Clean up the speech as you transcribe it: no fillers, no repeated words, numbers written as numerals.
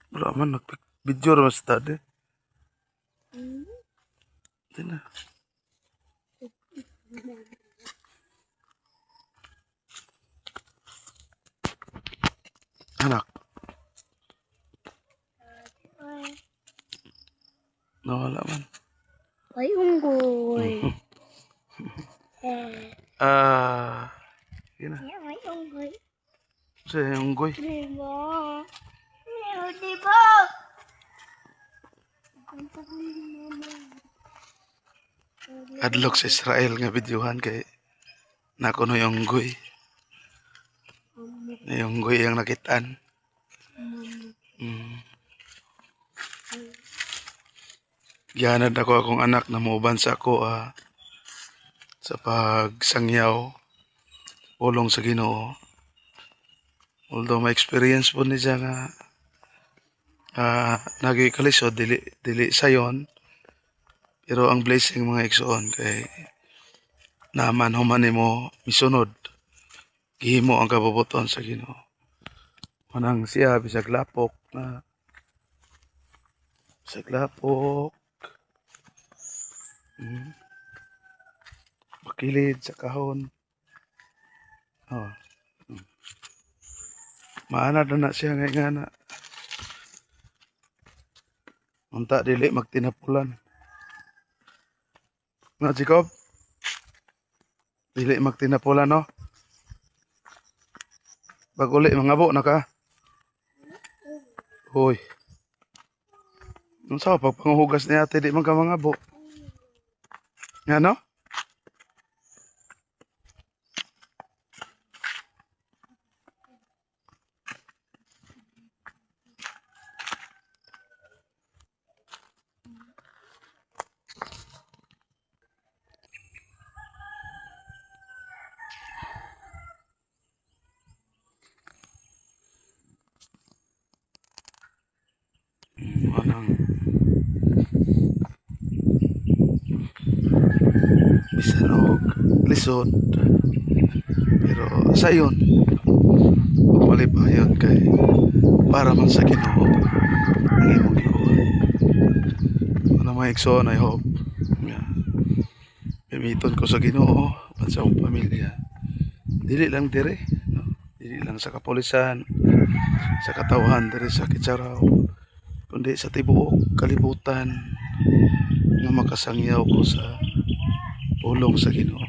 Wala man, nag-video rin mas tadi. Hindi na. Anak. Nawala man. Ay, unggoy. Yun na. Ay, unggoy. Sa unggoy. Diba? Diba? Adlok sa Israel nga videohan kay nakuno yung unggoy. Yung unggoy ang nakitaan. Gihanad ako akong anak na muuban sa ako sa pagsangyaw pulong sa Ginoo. Although may experience po niya nga nagikalisod dili sayon, pero ang blessing mga igsoon kay naman human nimo misunod gihimo ang kabubuton sa Ginoo. Manang siya bisag lapok na bisag lapok makilid sa kahon. Maanad na siya nga na. Unta dili magtinapulan. Na Jacob? Dili magtinapulan no? Pag uli mangabo na ka. Hoy. Unsa pag panguhugas ni ate di man ka mangabo? Nga no? Anang bisan og lisod pero sayon palipayon kay para man sa Ginoo ang imong Ginoo. Ano mga igsoon, I hope gamiton ko sa Ginoo at sa akong pamilya. Dili lang dire, no? Dili lang sa kapulisan, sa katawhan dire sa Kitsaraw, kundi sa tibuok kalibutan nga makasangyaw ko sa pulong sa Ginoo.